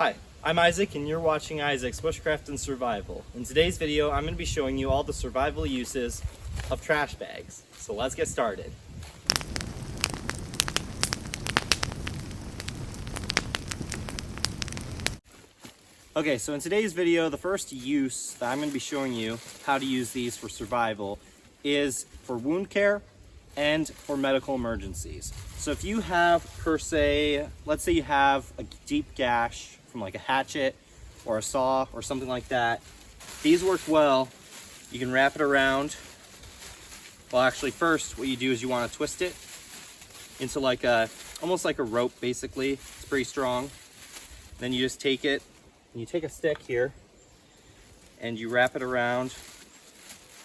Hi, I'm Isaac and you're watching Isaac's Bushcraft and Survival. In today's video, I'm going to be showing you all the survival uses of trash bags. So let's get started. Okay, so in today's video, the first use that I'm going to be showing you how to use these for survival is for wound care and for medical emergencies. So if you have, per se, let's say you have a deep gash from like a hatchet or a saw or something like that, these work well. You can wrap it around. Well, actually first what you do is you want to twist it into like almost like a rope basically. It's pretty strong. Then you just take it and you take a stick here and you wrap it around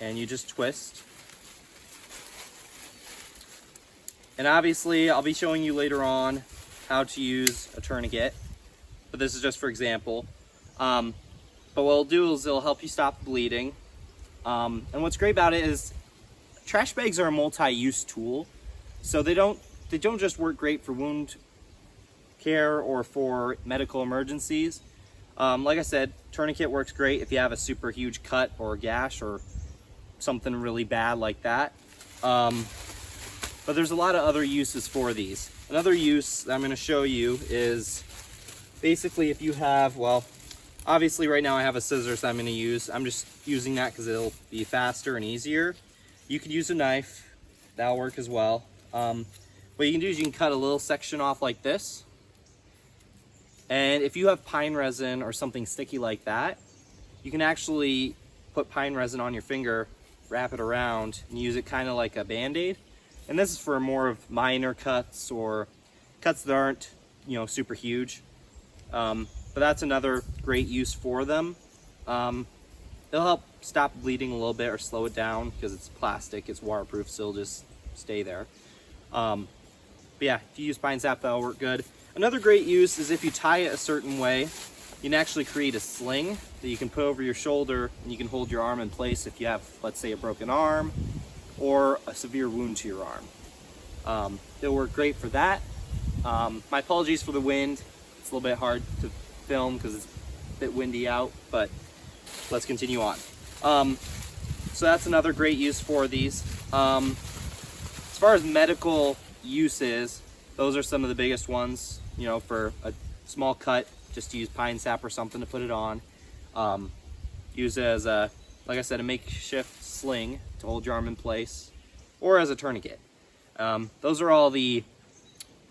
and you just twist. And obviously I'll be showing you later on how to use a tourniquet, but this is just for example. But what it'll do is it'll help you stop bleeding. And what's great about it is trash bags are a multi-use tool. So they don't just work great for wound care or for medical emergencies. Like I said, tourniquet works great if you have a super huge cut or a gash or something really bad like that. But there's a lot of other uses for these. Another use that I'm going to show you is basically if you have, well, obviously right now I have a scissors that I'm going to use. I'm just using that because it'll be faster and easier. You could use a knife. That'll work as well. What you can do is you can cut a little section off like this. And if you have pine resin or something sticky like that, you can actually put pine resin on your finger, wrap it around, and use it kind of like a Band-Aid. And this is for more of minor cuts or cuts that aren't, super huge. But that's another great use for them. It'll help stop bleeding a little bit or slow it down because it's plastic, it's waterproof, so it'll just stay there. But yeah, if you use pine sap, that'll work good. Another great use is if you tie it a certain way, you can actually create a sling that you can put over your shoulder and you can hold your arm in place if you have, let's say, a broken arm or a severe wound to your arm. It'll work great for that. My apologies for the wind. It's a little bit hard to film because it's a bit windy out, but let's continue on. So that's another great use for these. As far as medical uses, those are some of the biggest ones. For a small cut, just use pine sap or something to put it on. Use it as a, like I said, a makeshift sling to hold your arm in place, or as a tourniquet. Those are all the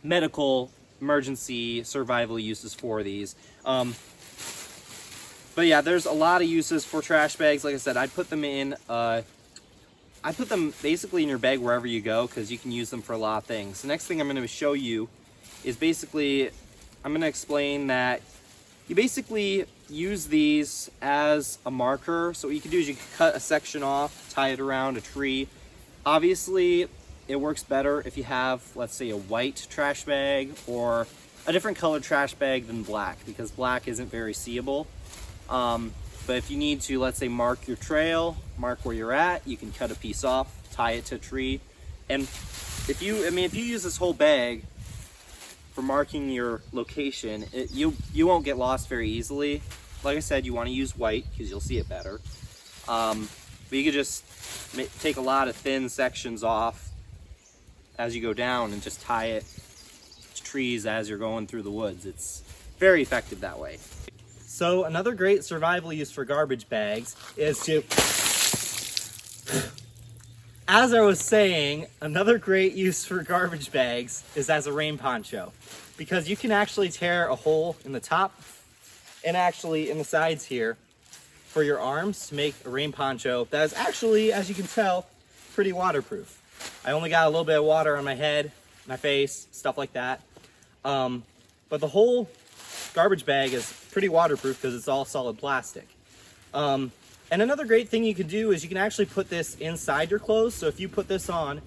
medical emergency survival uses for these. But yeah, there's a lot of uses for trash bags. Like I said, I put them basically in your bag wherever you go because you can use them for a lot of things. The next thing I'm going to show you is basically, I'm going to explain that you basically use these as a marker. So what you can do is you can cut a section off, tie it around a tree. Obviously, it works better if you have, let's say, a white trash bag or a different colored trash bag than black because black isn't very seeable. But if you need to, let's say, mark your trail, mark where you're at, you can cut a piece off, tie it to a tree. And if you use this whole bag for marking your location, you won't get lost very easily. Like I said, you want to use white because you'll see it better. But you could just take a lot of thin sections off as you go down and just tie it to trees as you're going through the woods. It's very effective that way. So another great survival use for garbage bags is to, as I was saying, another great use for garbage bags is as a rain poncho, because you can actually tear a hole in the top and actually in the sides here for your arms to make a rain poncho that is actually, as you can tell, pretty waterproof. I only got a little bit of water on my head, my face, stuff like that. But the whole garbage bag is pretty waterproof because it's all solid plastic. And another great thing you can do is you can actually put this inside your clothes. So if you put this on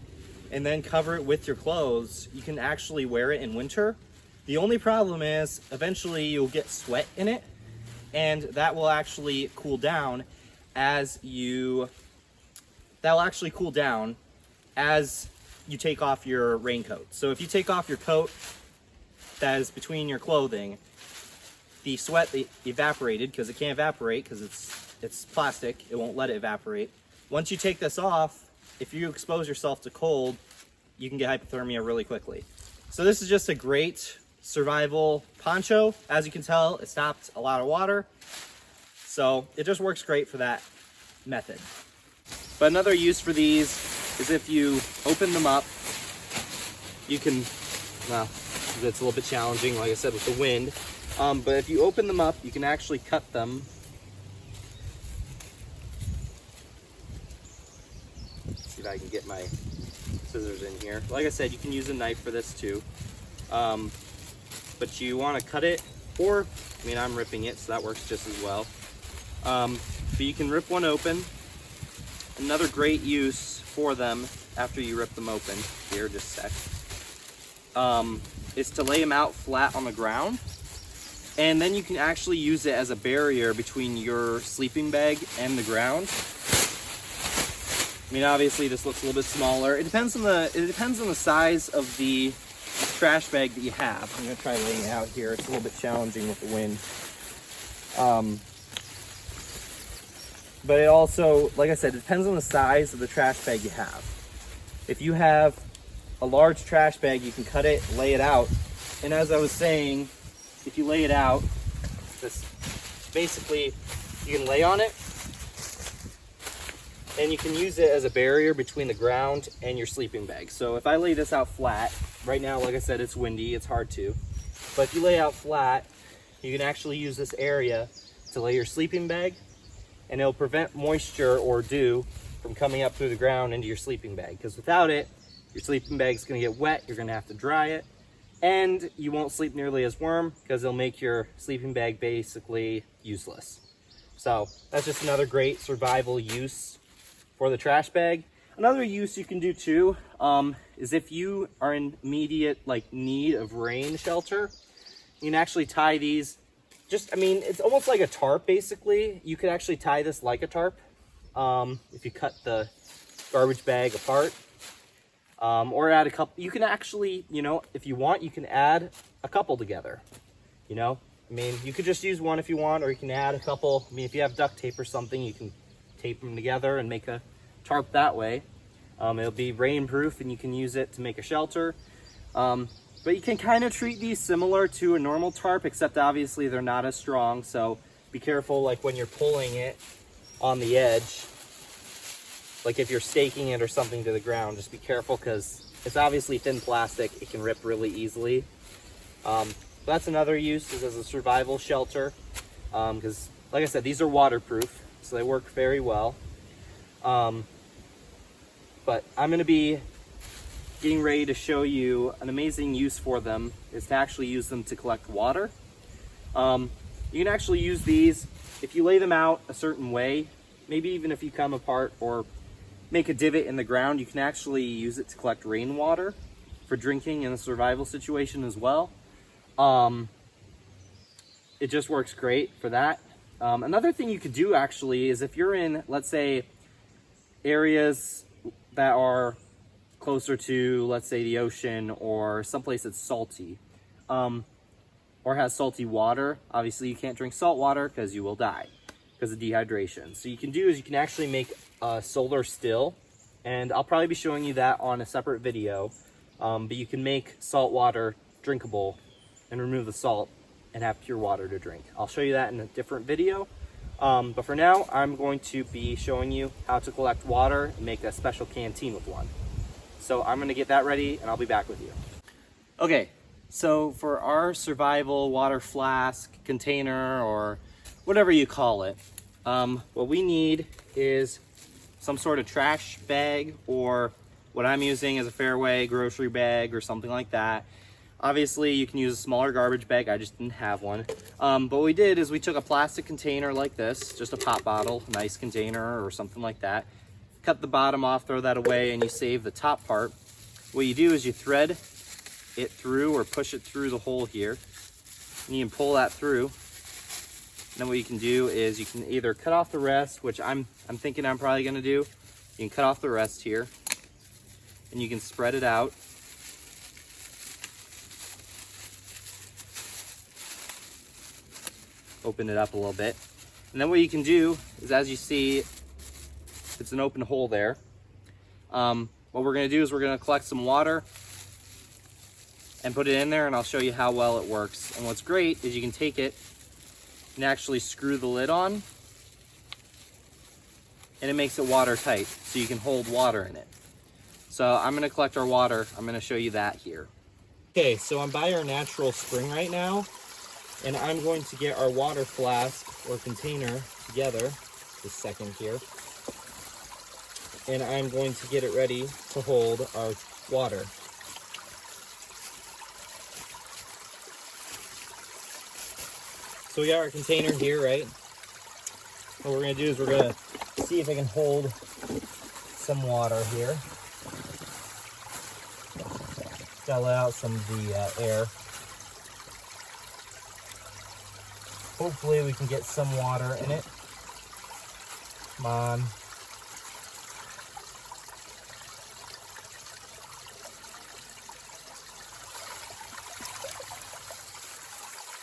and then cover it with your clothes, you can actually wear it in winter. The only problem is eventually you'll get sweat in it, and that will actually cool down as you take off your raincoat. So if you take off your coat that is between your clothing, the sweat evaporated, because it can't evaporate because it's plastic. It won't let it evaporate. Once you take this off, if you expose yourself to cold, you can get hypothermia really quickly. So this is just a great survival poncho. As you can tell, it stopped a lot of water. So it just works great for that method. But another use for these is if you open them up, you can, well, it's a little bit challenging, like I said, with the wind. But if you open them up, you can actually cut them. Let's see if I can get my scissors in here. Like I said, you can use a knife for this too. But you want to cut it, or, I mean, I'm ripping it, so that works just as well. But you can rip one open. Another great use for them after you rip them open, here, just a sec, is to lay them out flat on the ground. And then you can actually use it as a barrier between your sleeping bag and the ground. I mean, obviously this looks a little bit smaller. It depends on the size of the trash bag that you have. I'm gonna try laying it out here. It's a little bit challenging with the wind. But it also, like I said, it depends on the size of the trash bag you have. If you have a large trash bag, you can cut it, lay it out. And as I was saying, if you lay it out, this basically, you can lay on it, and you can use it as a barrier between the ground and your sleeping bag. So if I lay this out flat, right now, like I said, it's windy, it's hard to. But if you lay out flat, you can actually use this area to lay your sleeping bag, and it'll prevent moisture or dew from coming up through the ground into your sleeping bag. Because without it, your sleeping bag's gonna get wet, you're gonna have to dry it, and you won't sleep nearly as warm because it'll make your sleeping bag basically useless. So that's just another great survival use for the trash bag. Another use you can do too is if you are in immediate need of rain shelter, you can actually tie these. I mean, it's almost like a tarp basically. You could actually tie this like a tarp if you cut the garbage bag apart. Or add a couple. You can actually, if you want, you can add a couple together. I mean, you could just use one if you want, or you can add a couple. I mean, if you have duct tape or something, you can tape them together and make a tarp that way. It'll be rainproof, and you can use it to make a shelter. But you can kind of treat these similar to a normal tarp, except obviously they're not as strong. So be careful, when you're pulling it on the edge. Like if you're staking it or something to the ground, just be careful because it's obviously thin plastic. It can rip really easily. That's another use, is as a survival shelter. Because like I said, these are waterproof, so they work very well. But I'm going to be getting ready to show you an amazing use for them, is to actually use them to collect water. You can actually use these if you lay them out a certain way, maybe even if you come apart or make a divot in the ground, you can actually use it to collect rainwater for drinking in a survival situation as well. It just works great for that. Another thing you could do actually is if you're in, let's say, areas that are closer to, let's say, the ocean or someplace that's salty, or has salty water. Obviously you can't drink salt water because you will die because of dehydration. So you can actually make a solar still, and I'll probably be showing you that on a separate video. But you can make salt water drinkable and remove the salt and have pure water to drink. I'll show you that in a different video. But for now, I'm going to be showing you how to collect water and make a special canteen with one. So I'm gonna get that ready and I'll be back with you. Okay, so for our survival water flask, container, or whatever you call it, what we need is some sort of trash bag, or what I'm using is a Fairway grocery bag or something like that. Obviously you can use a smaller garbage bag, I just didn't have one. But what we did is we took a plastic container like this, just a pop bottle, nice container or something like that. Cut the bottom off, throw that away, and you save the top part. What you do is you thread it through or push it through the hole here, and you can pull that through. And then what you can do is you can either cut off the rest, which I'm thinking I'm probably gonna do. You can cut off the rest here, and you can spread it out. open it up a little bit. And then what you can do is, as you see, it's an open hole there. What we're gonna do is we're gonna collect some water and put it in there, and I'll show you how well it works. And what's great is you can take it and actually screw the lid on, and it makes it watertight, so you can hold water in it. So I'm gonna collect our water. I'm gonna show you that here. Okay, so I'm by our natural spring right now, and I'm going to get our water flask or container together, this second here. And I'm going to get it ready to hold our water. So we got our container here, right? What we're gonna do is we're gonna see if I can hold some water here. Gotta let out some of the air. Hopefully we can get some water in it. Come on.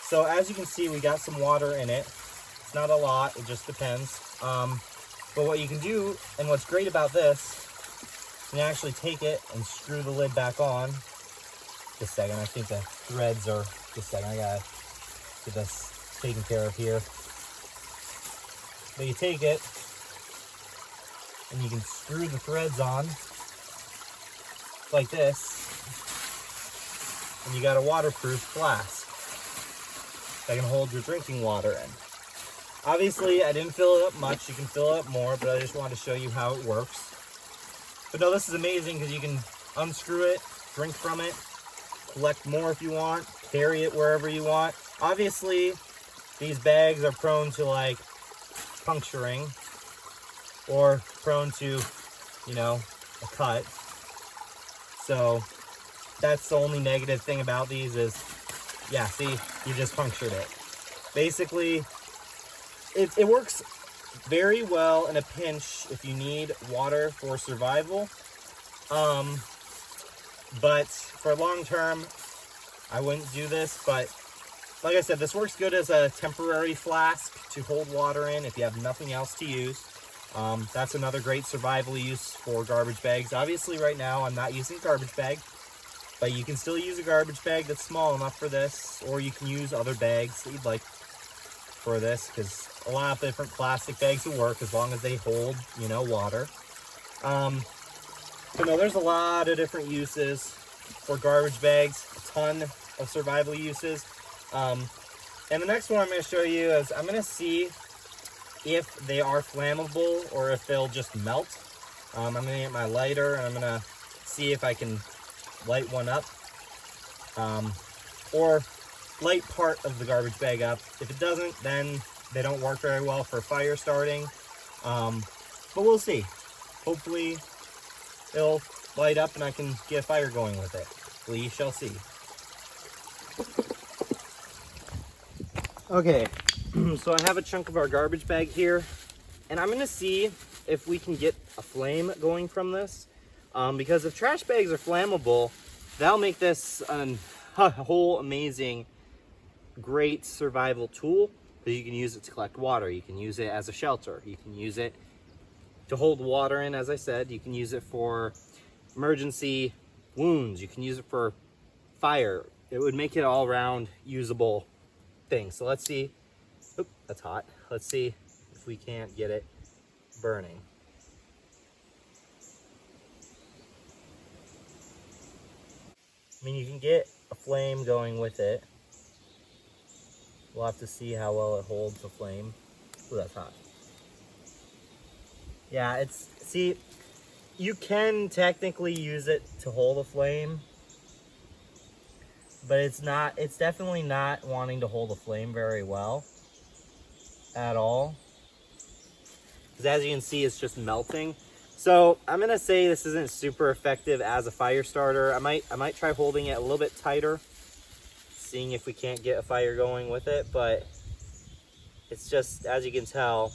So as you can see, we got some water in it. It's not a lot, it just depends. But what you can do, and what's great about this, you can actually take it and screw the lid back on. Just a second, I think the threads are, just a second, I gotta get this taken care of here. But you take it, and you can screw the threads on, like this, and you got a waterproof flask that can hold your drinking water in. Obviously, I didn't fill it up much. You can fill it up more, but I just wanted to show you how it works. But no, this is amazing because you can unscrew it, drink from it, collect more if you want, carry it wherever you want. Obviously, these bags are prone to like puncturing or prone to, you know, a cut. So that's the only negative thing about these is, yeah, see, you just punctured it. Basically, it works very well in a pinch if you need water for survival. But for long term, I wouldn't do this. But like I said, this works good as a temporary flask to hold water in if you have nothing else to use. That's another great survival use for garbage bags. Obviously, right now, I'm not using a garbage bag. But you can still use a garbage bag that's small enough for this, or you can use other bags that you'd like for this, because a lot of different plastic bags will work as long as they hold, you know, water. But no, there's a lot of different uses for garbage bags, a ton of survival uses. And the next one I'm going to show you is I'm going to see if they are flammable or if they'll just melt. I'm going to get my lighter and I'm going to see if I can light one up, or light part of the garbage bag up. If it doesn't, then they don't work very well for fire starting, but we'll see. Hopefully it'll light up and I can get a fire going with it. We shall see. Okay, so I have a chunk of our garbage bag here, and I'm gonna see if we can get a flame going from this. Because if trash bags are flammable, that'll make this a whole amazing, great survival tool. Because you can use it to collect water. You can use it as a shelter. You can use it to hold water in, as I said. You can use it for emergency wounds. You can use it for fire. It would make it all around usable thing. So let's see. Oop, that's hot. Let's see if we can't get it burning. I mean, you can get a flame going with it. We'll have to see how well it holds the flame. Ooh, that's hot. Yeah, see, you can technically use it to hold a flame, but it's definitely not wanting to hold a flame very well at all. Because as you can see, it's just melting. So I'm gonna say this isn't super effective as a fire starter. I might try holding it a little bit tighter, seeing if we can't get a fire going with it, but it's just, as you can tell,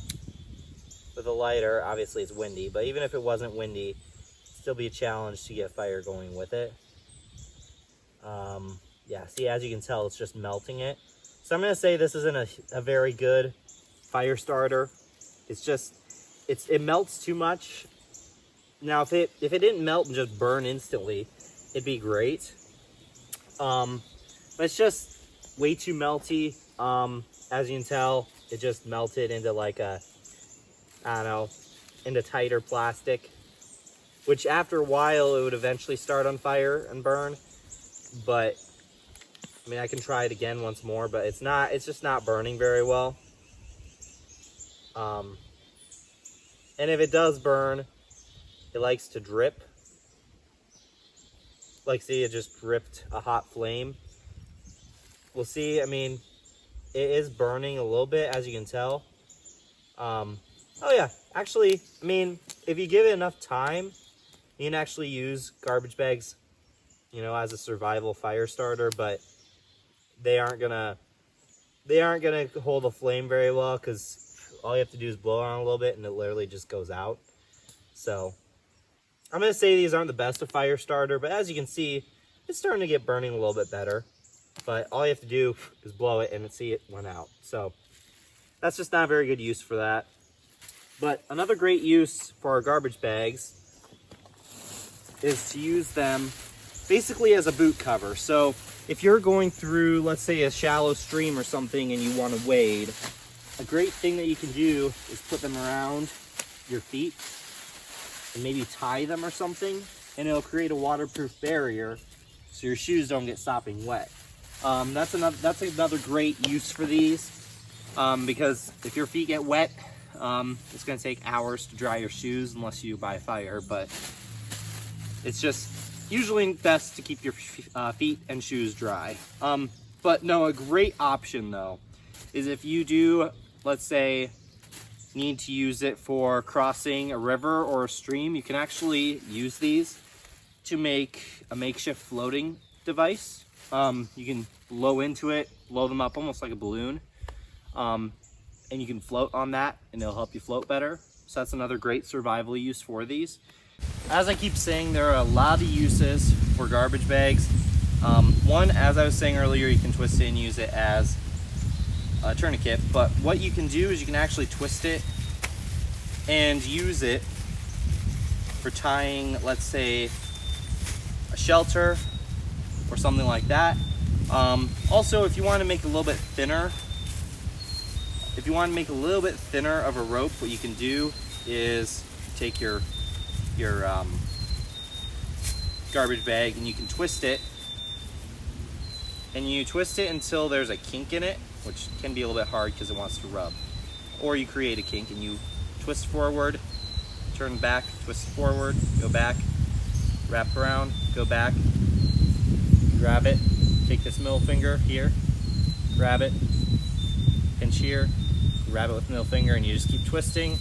with a lighter, obviously it's windy, but even if it wasn't windy, it'd still be a challenge to get a fire going with it. Yeah, see, as you can tell, it's just melting it. So I'm gonna say this isn't a very good fire starter. It's just, it melts too much. Now if it didn't melt and just burn instantly, it'd be great. But it's just way too melty. As you can tell, it just melted into like a, I don't know, into tighter plastic, which after a while it would eventually start on fire and burn. But I mean, I can try it again once more, but it's just not burning very well. And if it does burn, it likes to drip. Like, see, it just dripped a hot flame. We'll see. I mean, it is burning a little bit, as you can tell. Oh yeah, actually, I mean, if you give it enough time, you can actually use garbage bags, you know, as a survival fire starter, but they aren't gonna hold a flame very well, because all you have to do is blow on a little bit and it literally just goes out. So I'm gonna say these aren't the best of fire starter, but as you can see, it's starting to get burning a little bit better. But all you have to do is blow it and see it went out. So that's just not a very good use for that. But another great use for our garbage bags is to use them basically as a boot cover. So if you're going through, let's say, a shallow stream or something and you want to wade, a great thing that you can do is put them around your feet and maybe tie them or something, and it'll create a waterproof barrier so your shoes don't get sopping wet. That's another great use for these, because if your feet get wet, it's going to take hours to dry your shoes unless you buy fire, but it's just usually best to keep your feet and shoes dry. But no, a great option though is if you do, let's say, need to use it for crossing a river or a stream, you can actually use these to make a makeshift floating device. You can blow into it, blow them up almost like a balloon, and you can float on that and it'll help you float better. So that's another great survival use for these. As I keep saying, there are a lot of uses for garbage bags. One, as I was saying earlier, you can twist it and use it as a tourniquet, but what you can do is you can actually twist it and use it for tying, let's say, a shelter or something like that. Also, if you want to make it a little bit thinner, of a rope, what you can do is take your garbage bag and you can twist it, and you twist it until there's a kink in it, which can be a little bit hard because it wants to rub. Or you create a kink and you twist forward, turn back, twist forward, go back, wrap around, go back, grab it, take this middle finger here, grab it, pinch here, grab it with the middle finger, and you just keep twisting.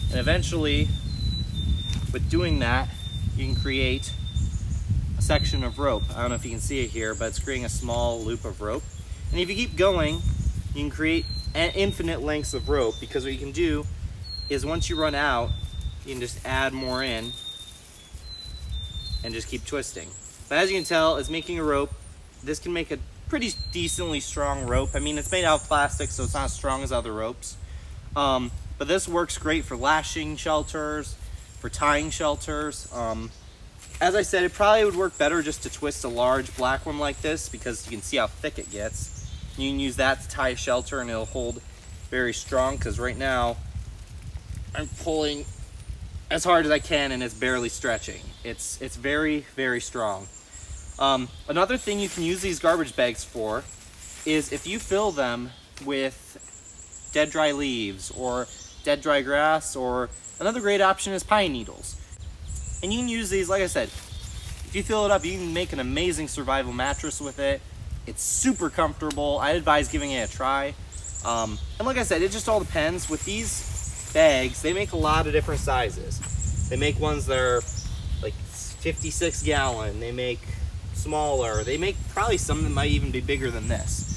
And eventually, with doing that, you can create a section of rope. I don't know if you can see it here, but it's creating a small loop of rope. And if you keep going, you can create infinite lengths of rope, because what you can do is once you run out, you can just add more in and just keep twisting. But as you can tell, it's making a rope. This can make a pretty decently strong rope. I mean, it's made out of plastic, so it's not as strong as other ropes. But this works great for lashing shelters, for tying shelters. As I said, it probably would work better just to twist a large black one like this, because you can see how thick it gets. You can use that to tie a shelter and it'll hold very strong, because right now I'm pulling as hard as I can and it's barely stretching. It's very, very strong. Another thing you can use these garbage bags for is if you fill them with dead dry leaves or dead dry grass, or another great option is pine needles. And you can use these, like I said, if you fill it up, you can make an amazing survival mattress with it. It's super comfortable. I advise giving it a try. And like I said, it just all depends. With these bags, they make a lot of different sizes. They make ones that are like 56 gallon. They make smaller. They make probably some that might even be bigger than this.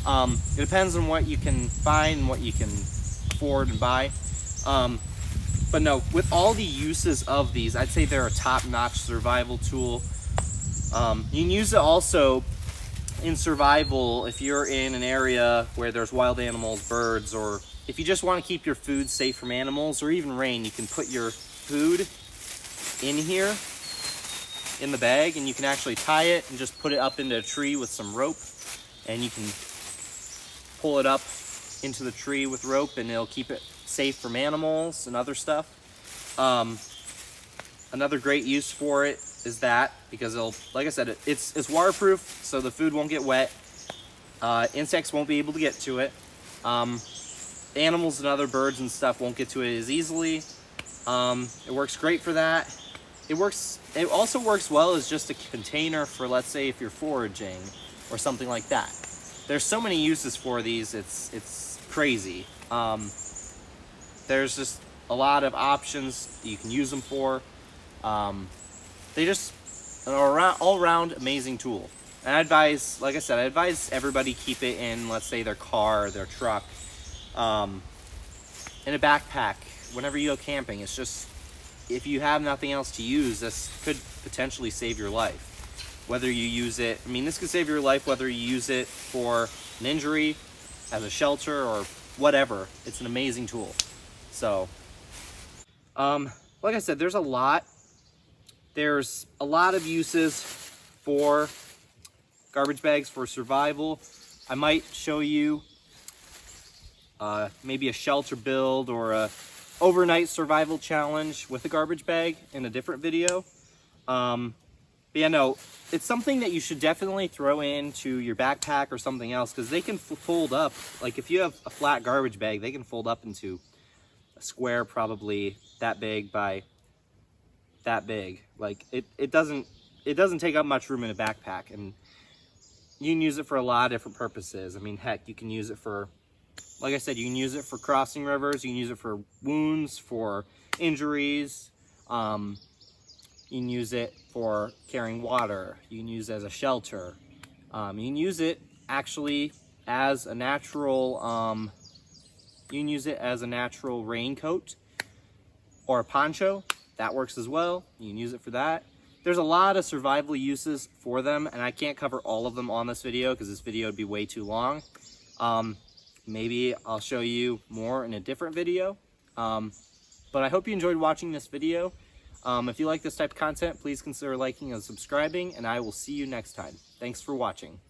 It depends on what you can find and what you can afford and buy. But no, with all the uses of these, I'd say they're a top-notch survival tool. You can use it also in survival, if you're in an area where there's wild animals, birds, or if you just want to keep your food safe from animals or even rain, you can put your food in here in the bag, and you can actually tie it and just put it up into a tree with some rope, and you can pull it up into the tree with rope, and it'll keep it safe from animals and other stuff. Another great use for it is that, because it'll, like I said, it's waterproof, so the food won't get wet. Insects won't be able to get to it. Animals and other birds and stuff won't get to it as easily. It works great for that. It also works well as just a container for, let's say, if you're foraging or something like that. There's so many uses for these, it's crazy. There's just a lot of options you can use them for. They just are an all-around amazing tool. And I advise, like I said, I advise everybody keep it in, let's say, their car, their truck, in a backpack whenever you go camping. It's just, if you have nothing else to use, this could potentially save your life. Whether you use it, I mean, this could save your life whether you use it for an injury, as a shelter, or whatever. It's an amazing tool. So, like I said, there's a lot of uses for garbage bags for survival. I might show you maybe a shelter build or a overnight survival challenge with a garbage bag in a different video. But yeah, no, it's something that you should definitely throw into your backpack or something else, because they can fold up. Like if you have a flat garbage bag, they can fold up into a square probably that big by that big. Like it doesn't take up much room in a backpack, and you can use it for a lot of different purposes. I mean, heck, you can use it for, like I said, you can use it for crossing rivers, you can use it for wounds, for injuries, you can use it for carrying water, you can use it as a shelter, you can use it actually as a natural, you can use it as a natural raincoat or a poncho. That works as well. You can use it for that. There's a lot of survival uses for them, and I can't cover all of them on this video because this video would be way too long. Maybe I'll show you more in a different video. But I hope you enjoyed watching this video. If you like this type of content, please consider liking and subscribing, and I will see you next time. Thanks for watching.